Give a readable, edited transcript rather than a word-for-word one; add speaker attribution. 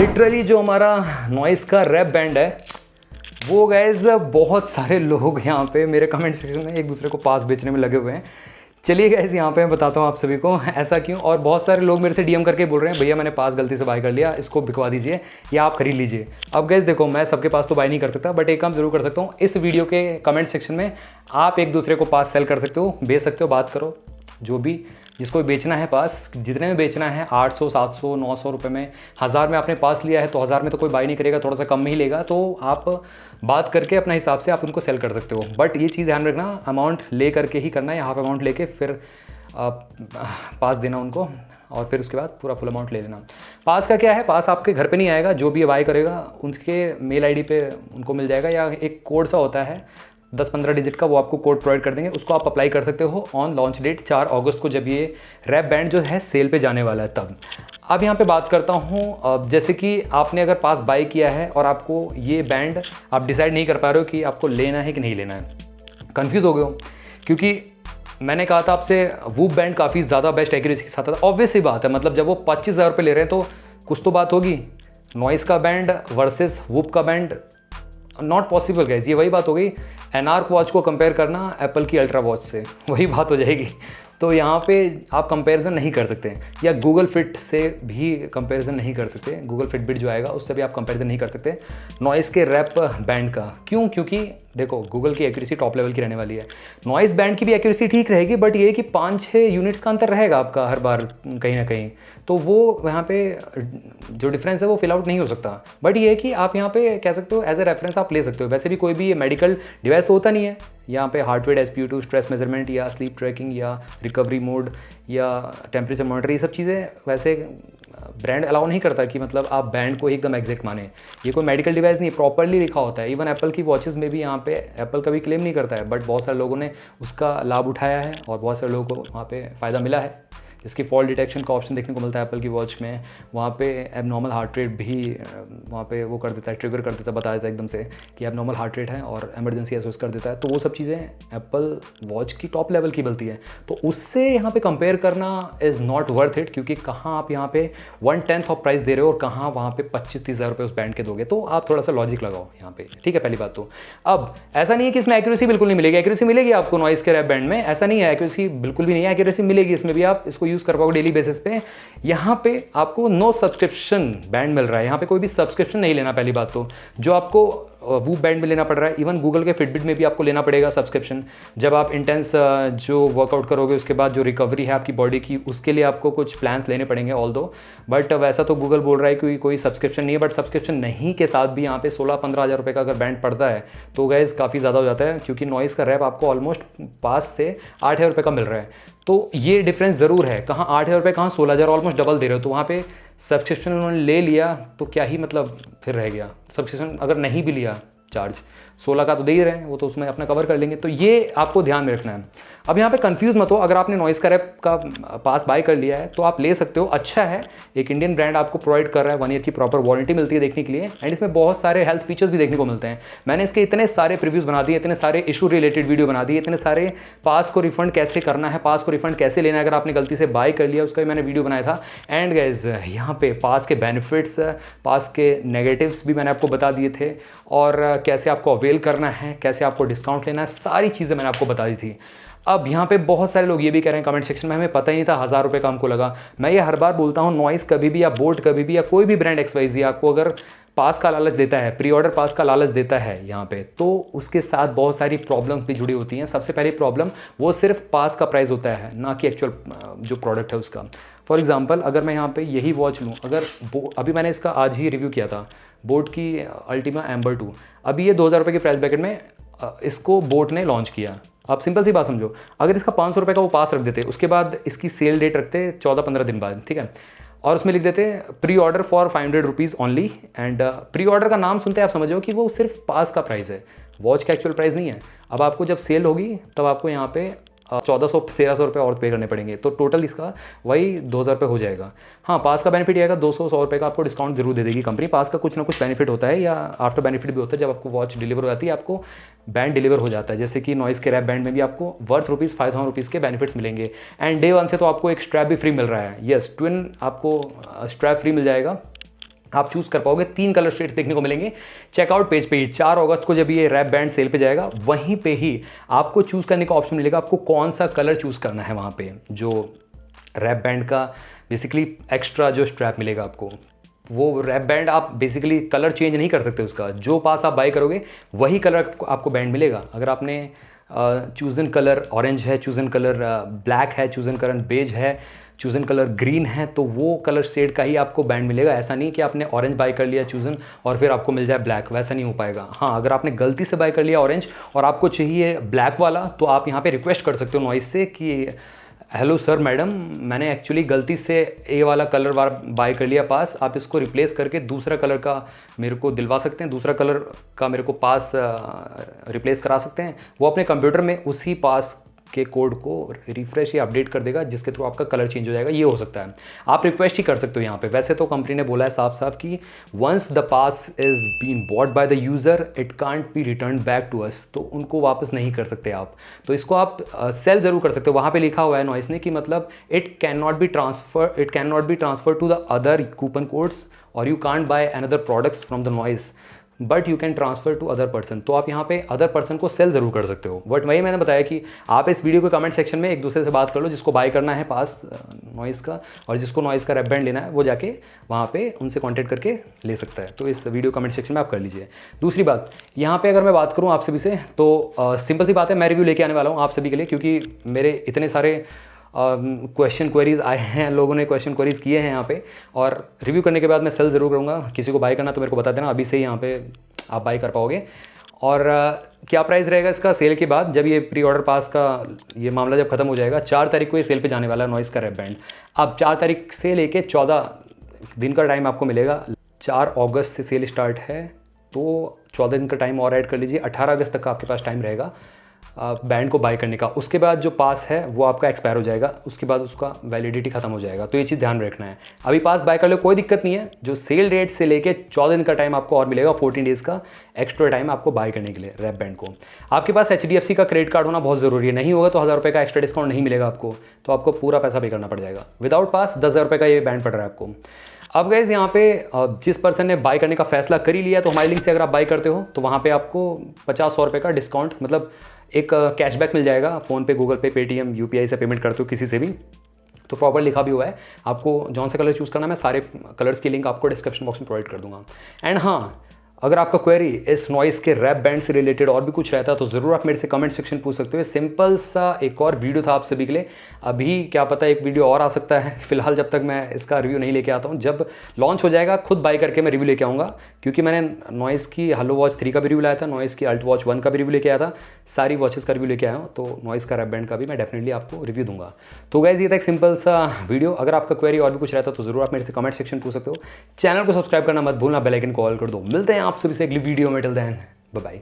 Speaker 1: Literally जो हमारा noise का रैप बैंड है वो गाइज बहुत सारे लोग यहाँ पे मेरे कमेंट सेक्शन में एक दूसरे को पास बेचने में लगे हुए हैं। चलिए गाइज यहाँ पे मैं बताता हूँ आप सभी को ऐसा क्यों। और बहुत सारे लोग मेरे से डीएम करके बोल रहे हैं भैया मैंने पास गलती से बाय कर लिया, इसको बिकवा दीजिए या आप खरीद लीजिए। अब गाइज देखो मैं सबके पास तो बाय नहीं कर सकता, बट एक काम जरूर कर सकता हूँ, इस वीडियो के कमेंट सेक्शन में आप एक दूसरे को पास सेल कर सकते हो, बेच सकते हो, बात करो। जो भी जिसको बेचना है पास, जितने में बेचना है 800 700 900 रुपये में, 1000 में आपने पास लिया है तो 1000 में तो कोई बाई नहीं करेगा, थोड़ा सा कम में ही लेगा, तो आप बात करके अपने हिसाब से आप उनको सेल कर सकते हो। बट ये चीज़ ध्यान रखना, अमाउंट ले करके ही करना है, हाफ अमाउंट लेके फिर पास देना उनको और फिर उसके बाद पूरा फुल अमाउंट ले लेना। पास का क्या है, पास आपके घर पे नहीं आएगा, जो भी बाई करेगा उनके मेल आईडी पे उनको मिल जाएगा, या एक कोड सा होता है 10-15 डिजिट का, वो आपको कोड प्रोवाइड कर देंगे, उसको आप अप्लाई कर सकते हो ऑन लॉन्च डेट 4 अगस्त को, जब ये रैप बैंड जो है सेल पे जाने वाला है तब। अब यहाँ पे बात करता हूँ, जैसे कि आपने अगर पास बाई किया है और आपको ये बैंड आप डिसाइड नहीं कर पा रहे हो कि आपको लेना है कि नहीं लेना है, कन्फ्यूज़ हो गए हो, क्योंकि मैंने कहा था आपसे वूप बैंड काफ़ी ज़्यादा बेस्ट एक्यूरेसी के साथ आता है। ऑब्वियस सी बात है, मतलब जब वो 25,000 रुपये ले रहे हैं तो कुछ तो बात होगी। नॉइस का बैंड वर्सेस वूप का बैंड, नॉट पॉसिबल गाइस। ये वही बात हो गई एनार्क वॉच को कंपेयर करना एप्पल की अल्ट्रा वॉच से, वही बात हो जाएगी। तो यहाँ पे आप कंपैरिजन नहीं कर सकते, या गूगल फिट से भी कंपैरिजन नहीं कर सकते, गूगल फिटबिट जो आएगा उससे भी आप कंपैरिजन नहीं कर सकते नॉइस के रैप बैंड का। क्यों? क्योंकि देखो गूगल की एक्यूरेसी टॉप लेवल की रहने वाली है, नॉइस बैंड की भी एक्यूरेसी ठीक रहेगी, बट ये कि 5-6 यूनिट्स का अंतर रहेगा आपका हर बार कहीं ना कहीं, तो वो यहाँ पे जो डिफरेंस है वो फिल आउट नहीं हो सकता। बट ये है कि आप यहाँ पे कह सकते हो एज ए रेफरेंस आप ले सकते हो। वैसे भी कोई भी मेडिकल डिवाइस तो होता नहीं है यहाँ पे, heart rate, SpO2, stress measurement या स्लीप ट्रैकिंग या रिकवरी मोड या टेम्परेचर मॉनिटर, ये सब चीज़ें वैसे ब्रांड अलाउ नहीं करता कि मतलब आप बैंड को एकदम एग्जैक्ट माने। ये कोई मेडिकल डिवाइस नहीं, प्रॉपरली लिखा होता है। इवन एप्पल की वॉचेस में भी यहाँ पे एप्पल कभी क्लेम नहीं करता है, बट बहुत सारे लोगों ने उसका लाभ उठाया है और बहुत सारे लोगों को वहाँ पे फ़ायदा मिला है। इसकी फॉल डिटेक्शन का ऑप्शन देखने को मिलता है एप्पल की वॉच में, वहाँ पे एबनॉर्मल हार्ट रेट भी वहाँ पे वो कर देता है, ट्रिगर कर देता है, बता देता है एकदम से कि एबनॉर्मल हार्ट रेट है और इमरजेंसी एसोस कर देता है। तो वो सब चीज़ें एप्पल वॉच की टॉप लेवल की मिलती है, तो उससे यहाँ पे कंपेयर करना इज़ नॉट वर्थ इट, क्योंकि कहाँ आप यहाँ पे 1/10 ऑफ प्राइस दे रहे हो और कहाँ वहाँ पे 25-30 हज़ार रुपये उस बैंड के दोगे। तो आप थोड़ा सा लॉजिक लगाओ यहाँ पे, ठीक है। पहली बात तो अब ऐसा नहीं है कि इसमें एक्यूरेसी बिल्कुल नहीं मिलेगी, एक्यूरेसी मिलेगी आपको नॉइस के रैप बैंड में, ऐसा नहीं है, एक्यूरेसी बिल्कुल भी नहीं है, एक्यूरेसी मिलेगी इसमें भी, आप इसको यूज़ कर पाओगे डेली बेसिस पे। यहाँ पे आपको नो सब्सक्रिप्शन बैंड मिल रहा है, यहाँ पे कोई भी सब्सक्रिप्शन नहीं लेना। पहली बात तो जो आपको वूप बैंड में लेना पड़ रहा है, इवन गूगल के फिटबिट में भी आपको लेना पड़ेगा सब्सक्रिप्शन। जब आप इंटेंस जो वर्कआउट करोगे उसके बाद जो रिकवरी है आपकी बॉडी की, उसके लिए आपको कुछ प्लान्स लेने पड़ेंगे ऑल दो, बट वैसा तो गूगल बोल रहा है कि कोई सब्सक्रिप्शन नहीं है। बट सब्सक्रिप्शन नहीं के साथ भी यहाँ पे 16-15 हज़ार रुपये का अगर बैंड पड़ता है तो गैस काफ़ी ज़्यादा हो जाता है, क्योंकि नॉइस का रैप आपको ऑलमोस्ट 5 से 8 हज़ार रुपये का मिल रहा है। तो ये डिफरेंस ज़रूर है, कहाँ 8 हज़ार रुपये, कहाँ 16 हज़ार, ऑलमोस्ट डबल दे रहे हो। तो वहाँ पे सब्सक्रिप्शन उन्होंने ले लिया तो क्या ही मतलब फिर रह गया। सब्सक्रिप्शन अगर नहीं भी लिया, चार्ज 16 का तो दे ही रहे हैं, वो तो उसमें अपना कवर कर लेंगे। तो ये आपको ध्यान में रखना है। अब यहाँ पे कंफ्यूज मत हो, अगर आपने नॉइस का रैप का पास बाय कर लिया है तो आप ले सकते हो, अच्छा है, एक इंडियन ब्रांड आपको प्रोवाइड कर रहा है, 1 ईयर की प्रॉपर वारंटी मिलती है देखने के लिए, एंड इसमें बहुत सारे हेल्थ फीचर्स भी देखने को मिलते हैं। मैंने इसके इतने सारे प्रीव्यूज़ बना दिए, इतने सारे इशू रिलेटेड वीडियो बना दिए, इतने सारे पास को रिफंड कैसे करना है, पास को रिफंड कैसे लेना है अगर आपने गलती से बाय कर लिया, उसका भी मैंने वीडियो बनाया था। एंड गाइस यहाँ पे पास के बेनिफिट्स, पास के नेगेटिव्स भी मैंने आपको बता दिए थे, और कैसे आपको अवेल करना है, कैसे आपको डिस्काउंट लेना है, सारी चीज़ें मैंने आपको बता दी थी। अब यहाँ पे बहुत सारे लोग ये भी कह रहे हैं कमेंट सेक्शन में, हमें पता ही नहीं था 1000 रुपये का हमको लगा। मैं ये हर बार बोलता हूँ, नॉइस कभी भी या बोट कभी भी या कोई भी ब्रांड XYZ आपको अगर पास का लालच देता है, प्री ऑर्डर पास का लालच देता है यहाँ पे, तो उसके साथ बहुत सारी प्रॉब्लम्स भी जुड़ी होती हैं। सबसे पहली प्रॉब्लम वो सिर्फ पास का प्राइस होता है, ना कि एक्चुअल जो प्रोडक्ट है उसका। फॉर एग्जांपल अगर मैं यहाँ पे यही वॉच लूँ, अगर अभी मैंने इसका आज ही रिव्यू किया था, बोट की अल्टीमा एम्बर 2, अभी ये 2000 रुपये के प्राइस ब्रैकेट में इसको बोट ने लॉन्च किया। आप सिंपल सी बात समझो, अगर इसका 500 रुपये का वो पास रख देते, उसके बाद इसकी सेल डेट रखते 14-15 दिन बाद, ठीक है, और उसमें लिख देते pre order for 500 rupees only, and pre order का नाम सुनते आप समझो कि वो सिर्फ पास का प्राइस है, वॉच का एक्चुअल प्राइस नहीं है। अब आपको जब सेल होगी तब आपको यहाँ पे 1400-1300 रुपये और पे करने पड़ेंगे, तो टोटल इसका वही 2000 रुपये हो जाएगा। हाँ, पास का बेनिफिट ये आएगा, 200-100 रुपये का आपको डिस्काउंट जरूर दे देगी कंपनी। पास का कुछ ना कुछ बेनिफिट होता है, या आफ्टर बेनिफिट भी होता है। जब आपको वॉच डिलीवर हो जाती है, आपको बैंड डिलीवर हो जाता है, जैसे कि नॉइस के रैप बैंड में भी आपको वर्थ ₹5,000 के बेनिफिट्स मिलेंगे। एंड डे 1 से तो आपको एक स्ट्रैप भी फ्री मिल रहा है। येस, ट्विन आपको स्ट्रैप फ्री मिल जाएगा, आप चूज़ कर पाओगे। 3 कलर शेड्स देखने को मिलेंगे चेकआउट पेज पे ही। 4 अगस्त को जब ये रैप बैंड सेल पे जाएगा, वहीं पे ही आपको चूज़ करने का ऑप्शन मिलेगा, आपको कौन सा कलर चूज़ करना है। वहाँ पे जो रैप बैंड का बेसिकली एक्स्ट्रा जो स्ट्रैप मिलेगा आपको, वो रैप बैंड आप बेसिकली कलर चेंज नहीं कर सकते उसका। जो पास आप बाय करोगे वही कलर आपको बैंड मिलेगा। अगर आपने चूज़न कलर ऑरेंज है, चूज़न कलर ब्लैक है, चूज़न कलर बेज है, चूज़न कलर ग्रीन है, तो वो कलर शेड का ही आपको बैंड मिलेगा। ऐसा नहीं कि आपने ऑरेंज बाय कर लिया चूज़न और फिर आपको मिल जाए ब्लैक, वैसा नहीं हो पाएगा। हाँ, अगर आपने गलती से बाय कर लिया ऑरेंज और आपको चाहिए ब्लैक वाला, तो आप यहाँ पे रिक्वेस्ट कर सकते हो नॉइस से कि हेलो सर मैडम, मैंने एक्चुअली गलती से ए वाला कलर बाय कर लिया पास, आप इसको रिप्लेस करके दूसरा कलर का मेरे को दिलवा सकते हैं, दूसरा कलर का मेरे को पास रिप्लेस करा सकते हैं। वो अपने कंप्यूटर में उसी पास के कोड को रिफ्रेश या अपडेट कर देगा, जिसके थ्रू आपका कलर चेंज हो जाएगा। ये हो सकता है, आप रिक्वेस्ट ही कर सकते हो यहाँ पे। वैसे तो कंपनी ने बोला है साफ साफ कि once the pass is been bought by the user it can't be return back to us, तो उनको वापस नहीं कर सकते आप। तो इसको आप सेल ज़रूर कर सकते हो। वहाँ पे लिखा हुआ है नॉइस ने कि मतलब it can not be transfer to the other coupon codes और you can't buy another products from the Noise but you can transfer to other person. तो आप यहाँ पे अदर पर्सन को सेल ज़रूर कर सकते हो। बट वही मैंने बताया कि आप इस वीडियो के कमेंट सेक्शन में एक दूसरे से बात कर लो, जिसको बाय करना है पास नॉइस का और जिसको नॉइस का रैप बैंड लेना है, वो जाके वहाँ पे उनसे कॉन्टैक्ट करके ले सकता है। तो इस वीडियो कमेंट सेक्शन में आप कर लीजिए। दूसरी बात, यहाँ पे अगर मैं बात करूँ आप सभी से, तो सिंपल सी बात है, मैं रिव्यू लेके आने वाला हूँ आप सभी के लिए, क्योंकि मेरे इतने सारे क्वेश्चन क्वेरीज आए हैं, लोगों ने क्वेश्चन क्वेरीज किए हैं यहाँ पे, और रिव्यू करने के बाद मैं सेल ज़रूर करूँगा। किसी को बाय करना तो मेरे को बता देना, अभी से ही यहाँ पे आप बाय कर पाओगे। और क्या प्राइस रहेगा इसका सेल के बाद, जब ये प्री ऑर्डर पास का ये मामला जब खत्म हो जाएगा। 4 तारीख को ये सेल पे जाने वाला है नॉइस का रैप बैंड। अब 4 तारीख से लेके 14 दिन का टाइम आपको मिलेगा। 4 अगस्त से सेल स्टार्ट है, तो 14 दिन का टाइम और ऐड कर लीजिए। 18 अगस्त तक का आपके पास टाइम रहेगा बैंड को बाय करने का। उसके बाद जो पास है वो आपका एक्सपायर हो जाएगा, उसके बाद उसका वैलिडिटी खत्म हो जाएगा। तो ये चीज़ ध्यान रखना है। अभी पास बाय कर लो, कोई दिक्कत नहीं है। जो सेल डेट से लेके 14 दिन का टाइम आपको और मिलेगा, 14 डेज़ का एक्स्ट्रा टाइम आपको बाय करने के लिए रैप बैंड को। आपके पास HDFC का क्रेडिट कार्ड होना बहुत ज़रूरी है, नहीं होगा तो 1000 रुपये का एक्स्ट्रा डिस्काउंट नहीं मिलेगा आपको, तो आपको पूरा पैसा पे करना पड़ जाएगा। विदाउट पास 10,000 रुपये का ये बैंड पड़ रहा है आपको। अब गाइस यहाँ पे जिस पर्सन ने बाय करने का फैसला कर ही लिया, तो हमारे लिंक से अगर आप बाय करते हो तो वहाँ पे आपको 50-100 रुपये का डिस्काउंट, मतलब एक कैशबैक मिल जाएगा। फ़ोन पे, गूगल पे, पेटीएम, UPI से पेमेंट करते हो किसी से भी, तो प्रॉपर लिखा भी हुआ है। आपको जौन सा कलर चूज़ करना, मैं सारे कलर्स की लिंक आपको डिस्क्रिप्शन बॉक्स में प्रोवाइड कर दूंगा। एंड हाँ, अगर आपका क्वेरी इस नॉइस के रैप बैंड से रिलेटेड और भी कुछ रहता है तो ज़रूर आप मेरे से कमेंट सेक्शन पूछ सकते हो। सिंपल सा एक और वीडियो था आप सभी के लिए। अभी क्या पता एक वीडियो और आ सकता है, फिलहाल जब तक मैं इसका रिव्यू नहीं लेके आता हूँ। जब लॉन्च हो जाएगा खुद बाय करके मैं रिव्यू लेके आऊँगा, क्योंकि मैंने नॉइस की हेलो वॉच 3 का भी रिव्यू लाया था, नॉइस की अल्ट वॉच 1 का भी रिव्यू लेके आया था, सारी वॉचेस का रिव्यू लेके आया हूँ। तो नॉइस का रैप बैंड का भी मैं डेफिनेटली आपको रिव्यू दूंगा। तो गाइस ये था एक सिंपल सा वीडियो। अगर आपका क्वेरी और भी कुछ रहता तो ज़रूर आप मेरे से कमेंट सेक्शन पूछ सकते हो। चैनल को सब्सक्राइब करना मत भूलना, बेल आइकन कॉल कर दो। मिलते हैं आप सभी से अगली वीडियो में। Till then bye bye.